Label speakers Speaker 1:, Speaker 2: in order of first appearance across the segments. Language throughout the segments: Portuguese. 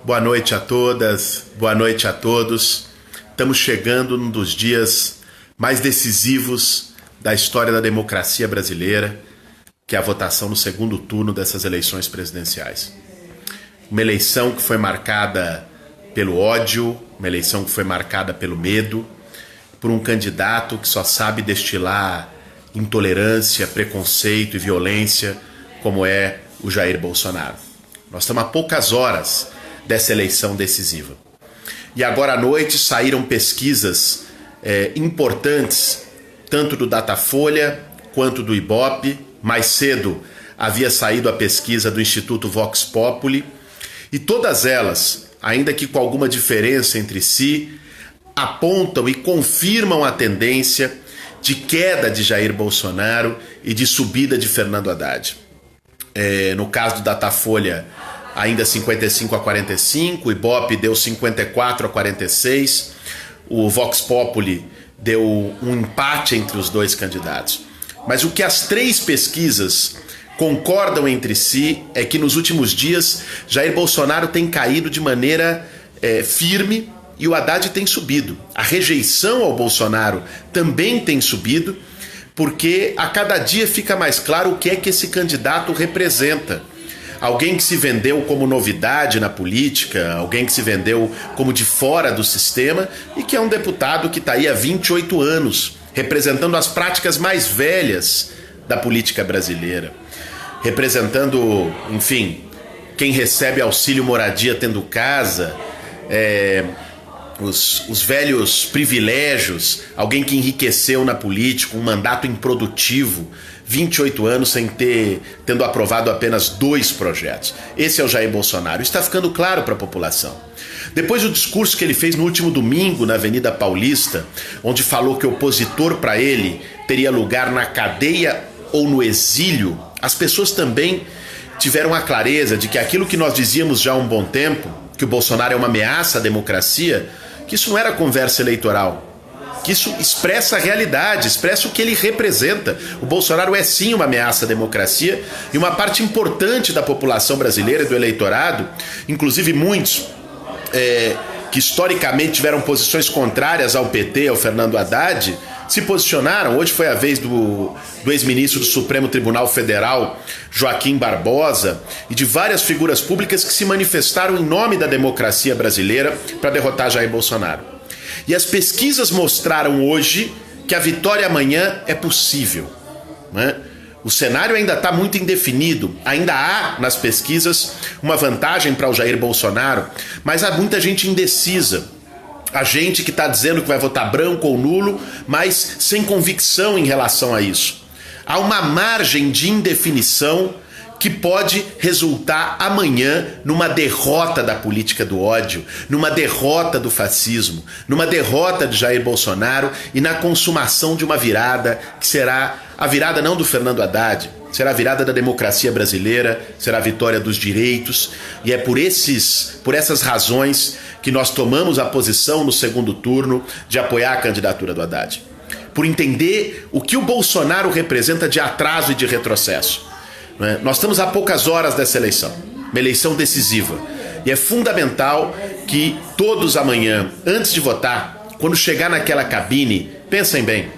Speaker 1: Boa noite a todas, boa noite a todos. Estamos chegando num dos dias mais decisivos da história da democracia brasileira, que é a votação no segundo turno dessas eleições presidenciais. Uma eleição que foi marcada pelo ódio, uma eleição que foi marcada pelo medo, por um candidato que só sabe destilar intolerância, preconceito e violência, como é o Jair Bolsonaro. Nós estamos a poucas horas dessa eleição decisiva. E agora à noite saíram pesquisas importantes, tanto do Datafolha quanto do Ibope. Mais cedo havia saído a pesquisa do Instituto Vox Populi, e todas elas, ainda que com alguma diferença entre si, apontam e confirmam a tendência de queda de Jair Bolsonaro e de subida de Fernando Haddad. No caso do Datafolha, ainda 55-45, o Ibope deu 54-46, o Vox Populi deu um empate entre os dois candidatos. Mas o que as três pesquisas concordam entre si é que nos últimos dias Jair Bolsonaro tem caído de maneira firme e o Haddad tem subido. A rejeição ao Bolsonaro também tem subido, porque a cada dia fica mais claro o que é que esse candidato representa. Alguém que se vendeu como novidade na política, alguém que se vendeu como de fora do sistema e que é um deputado que está aí há 28 anos, representando as práticas mais velhas da política brasileira, representando, enfim, quem recebe auxílio moradia tendo casa, os velhos privilégios, alguém que enriqueceu na política, um mandato improdutivo, 28 anos tendo aprovado apenas 2 projetos. Esse é o Jair Bolsonaro. Isso está ficando claro para a população. Depois do discurso que ele fez no último domingo na Avenida Paulista, onde falou que opositor para ele teria lugar na cadeia ou no exílio, as pessoas também tiveram a clareza de que aquilo que nós dizíamos já há um bom tempo, que o Bolsonaro é uma ameaça à democracia, que isso não era conversa eleitoral, que isso expressa a realidade, expressa o que ele representa. O Bolsonaro é sim uma ameaça à democracia e uma parte importante da população brasileira e do eleitorado, inclusive muitos que historicamente tiveram posições contrárias ao PT, ao Fernando Haddad, se posicionaram. Hoje foi a vez do ex-ministro do Supremo Tribunal Federal, Joaquim Barbosa, e de várias figuras públicas que se manifestaram em nome da democracia brasileira para derrotar Jair Bolsonaro. E as pesquisas mostraram hoje que a vitória amanhã é possível, né? O cenário ainda está muito indefinido, ainda há nas pesquisas uma vantagem para o Jair Bolsonaro, mas há muita gente indecisa. Há gente que está dizendo que vai votar branco ou nulo, mas sem convicção em relação a isso. Há uma margem de indefinição que pode resultar amanhã numa derrota da política do ódio, numa derrota do fascismo, numa derrota de Jair Bolsonaro e na consumação de uma virada que será a virada não do Fernando Haddad, será a virada da democracia brasileira, será a vitória dos direitos, e é por essas razões que nós tomamos a posição no segundo turno de apoiar a candidatura do Haddad. Por entender o que o Bolsonaro representa de atraso e de retrocesso. Nós estamos a poucas horas dessa eleição, uma eleição decisiva, e é fundamental que todos amanhã, antes de votar, quando chegar naquela cabine, pensem bem,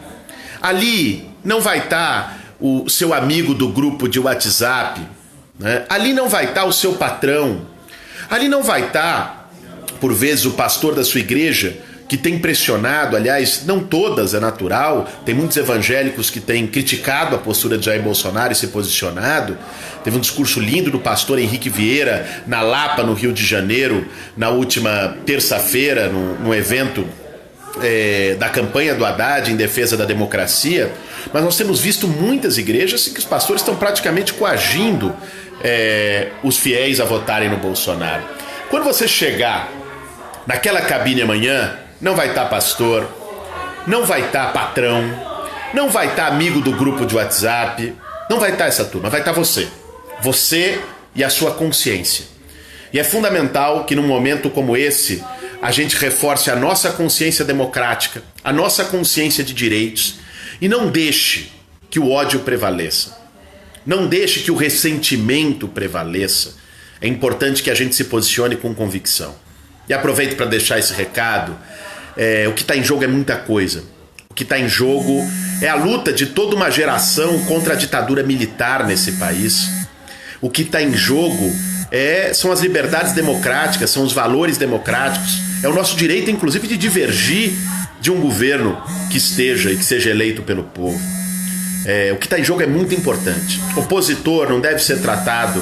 Speaker 1: ali não vai estar o seu amigo do grupo de WhatsApp, né? Ali não vai estar o seu patrão, ali não vai estar, por vezes, o pastor da sua igreja, que tem pressionado, aliás, não todas, é natural, tem muitos evangélicos que têm criticado a postura de Jair Bolsonaro e se posicionado. Teve um discurso lindo do pastor Henrique Vieira na Lapa, no Rio de Janeiro, na última terça-feira, num evento da campanha do Haddad em defesa da democracia. Mas nós temos visto muitas igrejas em que os pastores estão praticamente coagindo os fiéis a votarem no Bolsonaro. Quando você chegar naquela cabine amanhã, não vai estar pastor, não vai estar patrão, não vai estar amigo do grupo de WhatsApp, não vai estar essa turma, vai estar você. Você e a sua consciência. E é fundamental que num momento como esse, a gente reforce a nossa consciência democrática, a nossa consciência de direitos, e não deixe que o ódio prevaleça. Não deixe que o ressentimento prevaleça. É importante que a gente se posicione com convicção. E aproveito para deixar esse recado. O que está em jogo é muita coisa. O que está em jogo é a luta de toda uma geração contra a ditadura militar nesse país. O que está em jogo são as liberdades democráticas, são os valores democráticos. É o nosso direito, inclusive, de divergir de um governo que esteja e que seja eleito pelo povo. O que está em jogo é muito importante. Opositor não deve ser tratado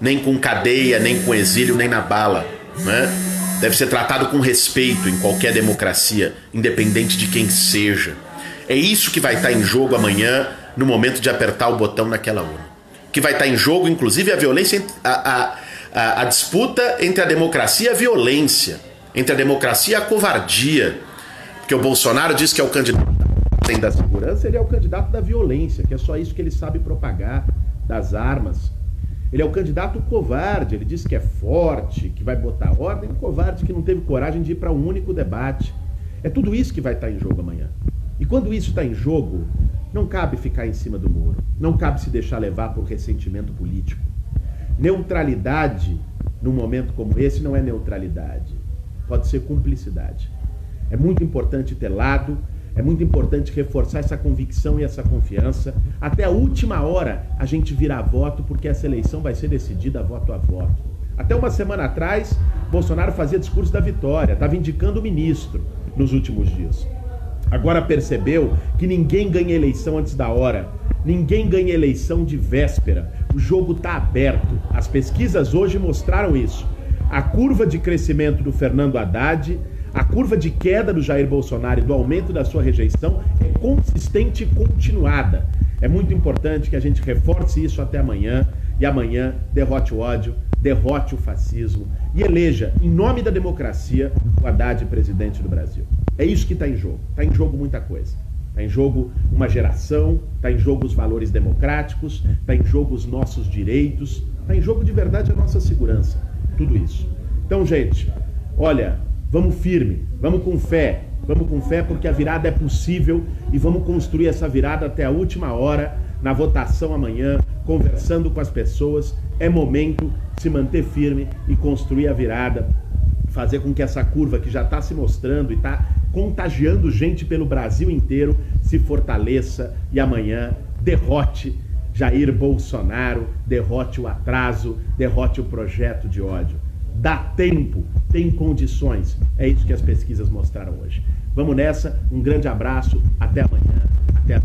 Speaker 1: nem com cadeia, nem com exílio, nem na bala, né? Deve ser tratado com respeito em qualquer democracia, independente de quem seja. É isso que vai estar em jogo amanhã, no momento de apertar o botão naquela urna. Que vai estar em jogo, inclusive, a violência, a disputa entre a democracia e a violência, entre a democracia e a covardia. Porque o Bolsonaro diz que é o candidato da segurança, ele é o candidato da violência, que é só isso que ele sabe propagar, das armas. Ele é o candidato covarde, ele diz que é forte, que vai botar ordem, um covarde que não teve coragem de ir para um único debate. É tudo isso que vai estar em jogo amanhã. E quando isso está em jogo, não cabe ficar em cima do muro, não cabe se deixar levar por ressentimento político. Neutralidade, num momento como esse, não é neutralidade, pode ser cumplicidade. É muito importante ter lado, é muito importante reforçar essa convicção e essa confiança. Até a última hora a gente virar voto, porque essa eleição vai ser decidida voto a voto. Até uma semana atrás, Bolsonaro fazia discurso da vitória, estava indicando o ministro nos últimos dias. Agora percebeu que ninguém ganha eleição antes da hora, ninguém ganha eleição de véspera. O jogo está aberto. As pesquisas hoje mostraram isso. A curva de crescimento do Fernando Haddad, a curva de queda do Jair Bolsonaro e do aumento da sua rejeição é consistente e continuada. É muito importante que a gente reforce isso até amanhã, e amanhã derrote o ódio, derrote o fascismo e eleja, em nome da democracia, o Haddad presidente do Brasil. É isso que está em jogo. Está em jogo muita coisa. Está em jogo uma geração, está em jogo os valores democráticos, está em jogo os nossos direitos, está em jogo de verdade a nossa segurança. Tudo isso. Então, gente, olha, vamos firme, vamos com fé porque a virada é possível e vamos construir essa virada até a última hora, na votação amanhã, conversando com as pessoas. É momento de se manter firme e construir a virada, fazer com que essa curva que já está se mostrando e está contagiando gente pelo Brasil inteiro se fortaleça e amanhã derrote Jair Bolsonaro, derrote o atraso, derrote o projeto de ódio. Dá tempo, tem condições. É isso que as pesquisas mostraram hoje. Vamos nessa, um grande abraço, até amanhã, até a